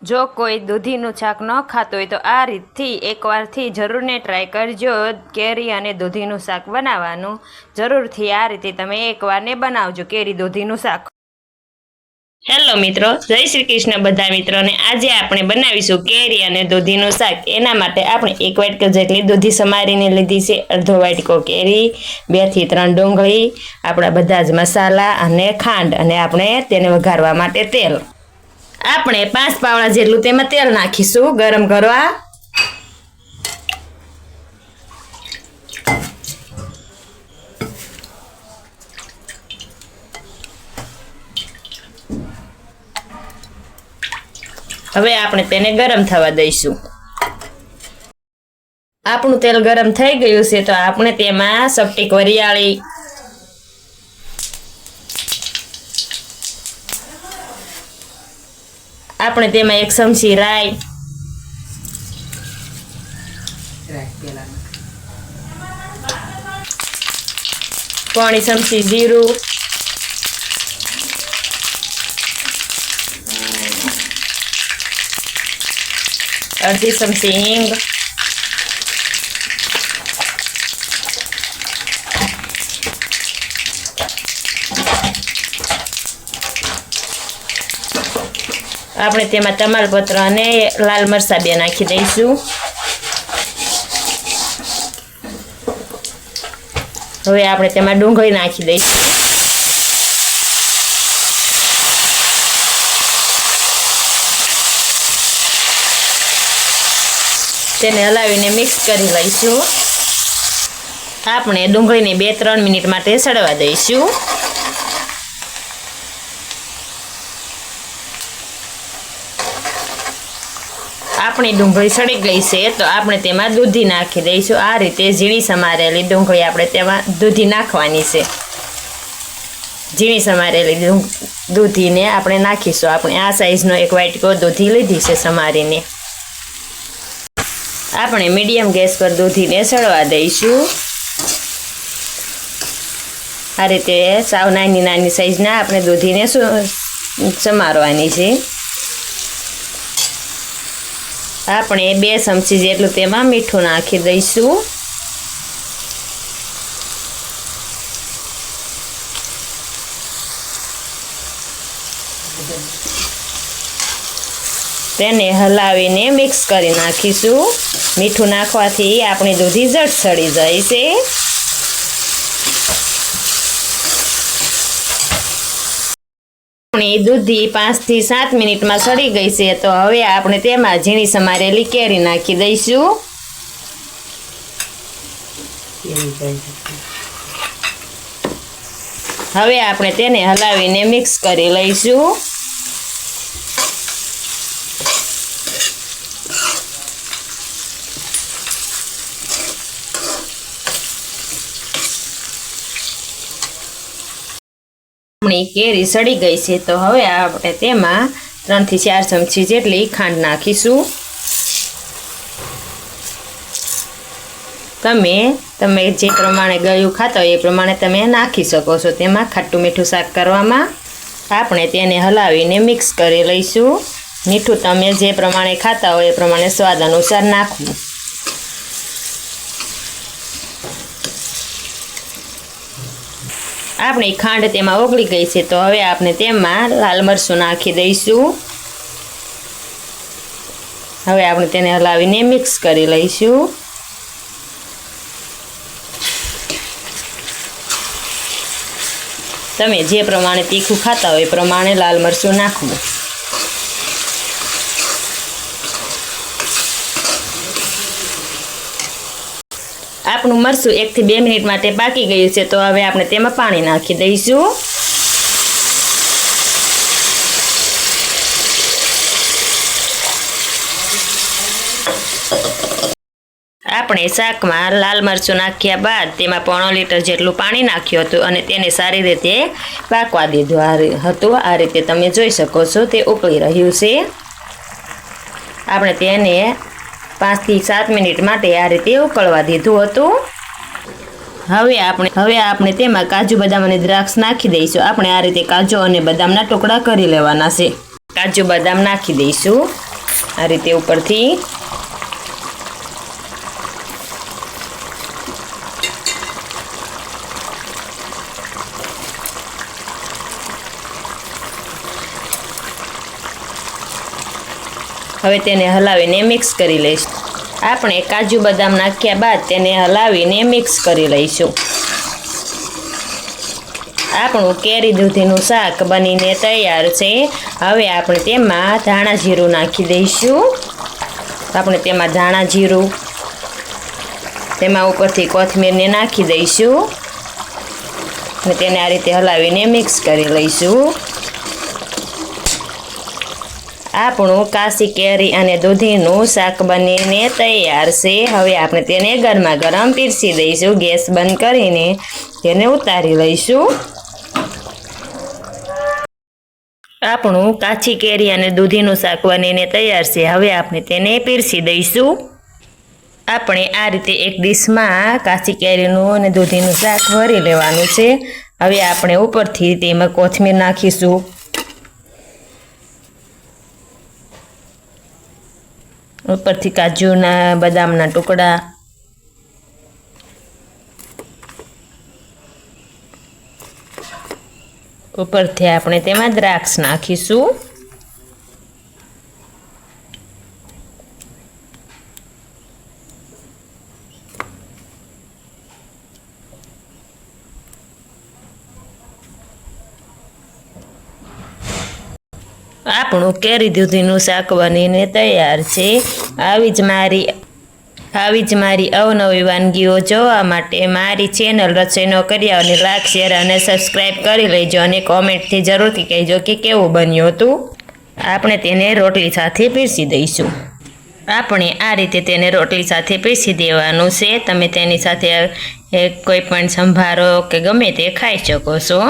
જો કોઈ દૂધીનું શાક ન ખાતું હોય તો આ રીતથી એકવારથી જરૂરને ટ્રાય કરજો। કેરી અને દૂધીનું શાક બનાવવાનું જરૂરથી આ રીતે તમે એકવારને બનાવજો, કેરી દૂધીનું શાક। હેલો મિત્રો, જય શ્રી કૃષ્ણ બધા મિત્રોને। આજે આપણે બનાવીશું કેરી અને દૂધીનું શાક। એના માટે આપણે 1 વાટકો જેટલી દૂધી સમારીને લીધી છે, અડધો વાટકો કેરી, 2 થી 3 ડુંગળી, આપણા બધા જ મસાલા અને ખાંડ, અને આપણે તેને વઘારવા માટે તેલ। આપણે 5 પાવડા જેટલું તેમાં તેલ નાખીશું ગરમ કરવા। હવે આપણે તેને ગરમ થવા દઈશું। આપણું તેલ ગરમ થઈ ગયું છે તો આપણે તેમાં સપટીક વરિયાળી, આપણે તેમાં 1 ચમચી રાઈ, પોણી ચમચી જીરું, અડધી ચમચી હિંગ, આપણે તેમાં તમાલપત્ર અને લાલ મરચાં 2 નાખી દઈશું। હવે આપણે તેમાં ડુંગળી નાખી દઈશું। તેને હલાવીને મિક્સ કરી લઈશું। આપણે ડુંગળીને 2-3 મિનિટ માટે સડવા દઈશું। આપણી ડુંગળી સડી ગઈ છે તો આપણે તેમાં દૂધી નાખી દઈશું। આ રીતે ઝીણી સમારેલી ડુંગળી આપણે તેમાં દૂધી નાખવાની છે। ઝીણી સમારેલી દૂધીને આપણે નાખીશું। આપણે આ સાઈઝનો 1 વાટકો દૂધી લીધી છે સમારીને। આપણે મીડિયમ ગેસ પર દૂધીને સડવા દઈશું। આ રીતે સાવ નાની સાઈઝના આપણે દૂધીને સમારવાની છે। આપણે 2 ચમચી જેટલું તેમાં મીઠું નાખી દઈશું। તેને હલાવીને મિક્સ કરી નાખીશું। મીઠું નાખવાથી આપણી દૂધી ઝટ સડી જાય છે। આપણી દૂધી 5 થી 7 મિનિટમાં સડી ગઈ છે તો હવે આપણે તેમાં ઝીણી સમારેલી કેરી નાખી દઈશું। હવે આપણે તેને હલાવીને મિક્સ કરી લઈશું। આપણી કેરી સડી ગઈ છે તો હવે આપણે તેમાં 3 થી 4 ચમચી જેટલી ખાંડ નાખીશું। તમે જે પ્રમાણે ગળ્યું ખાતા હોય એ પ્રમાણે તમે નાખી શકો છો તેમાં ખાટું મીઠું શાક કરવામાં। આપણે તેને હલાવીને મિક્સ કરી લઈશું। મીઠું તમે જે પ્રમાણે ખાતા હોય એ પ્રમાણે સ્વાદ અનુસાર નાખવું। આપણી ખાંડ તેમાં ઓગળી ગઈ છે તો હવે આપણે તેમાં લાલ મરચું નાખી દઈશું। હવે આપણે તેને હલાવીને મિક્સ કરી લઈશું। તમે જે પ્રમાણે તીખું ખાતા હોય એ પ્રમાણે લાલ મરચું નાખવું। આપણું મરચું 1 થી 2 મિનિટ માટે પાકી ગયું છે તો હવે આપણે તેમાં પાણી નાખી દઈશું। આપણે શાકમાં લાલ મરચું નાખ્યા બાદ તેમાં 1.5 લીટર જેટલું પાણી નાખ્યું હતું અને તેને સારી રીતે પાકવા દીધું હતું। આ રીતે તમે જોઈ શકો છો તે ઉકળી રહ્યું છે। આપણે તેને 5 થી 7 મિનિટ માટે આ રીતે ઉકળવા દીધું હતું। હવે આપણે તેમાં કાજુ બદામ અને દ્રાક્ષ નાખી દઈશું। આપણે આ રીતે કાજુ અને બદામના ટુકડા કરી લેવાના છે। કાજુ બદામ નાખી દઈશું। આ રીતે ઉપરથી. હવે તેને હલાવીને મિક્સ કરી લઈશું. આપણે કાજુ બદામ નાખ્યા બાદ તેને હલાવીને મિક્સ કરી લઈશું. આપણું કેરી દૂધીનું શાક બનીને તૈયાર છે. હવે આપણે તેમાં ધાણા જીરું નાખી દઈશું. આપણે તેમાં ધાણા જીરું, તેમાં ઉપરથી કોથમીરને નાખી દઈશું અને તેને આ રીતે હલાવીને મિક્સ કરી લઈશું. આપણું કાશી કેરી અને દૂધીનું શાક બનીને તૈયાર છે. હવે આપણે તેને ગરમા ગરમ પીરસી દઈશું. ગેસ બંધ કરીને તેને ઉતારી લઈશું. આપણું કાચી કેરી અને દૂધીનું શાક બનીને તૈયાર છે. હવે આપણે તેને પીરસી દઈશું. આપણે આ રીતે એક ડીશમાં કાચી કેરીનું અને દૂધીનું શાક ભરી લેવાનું છે. હવે આપણે ઉપરથી તેમાં કોથમીર નાખીશું. ઉપરથી કાજુના બદામના ટુકડા, ઉપરથી આપણે તેમાં દ્રાક્ષ નાખીશું. આપણું કેરી દૂધીનું શાક બનીને તૈયાર છે. આવી જ મારી અવનવી વાનગીઓ જોવા માટે મારી ચેનલ રસોઈનો કરિયાવરને લાઈક, શેર અને સબસ્ક્રાઈબ કરી લેજો અને કોમેન્ટથી જરૂરથી કહેજો કે કેવું બન્યું હતું. આપણે તેને રોટલી સાથે પીરસી દઈશું. આપણે આ રીતે તેને રોટલી સાથે પીરસી દેવાનું છે. તમે તેની સાથે કોઈ પણ સંભારો કે ગમે તે ખાઈ શકો છો.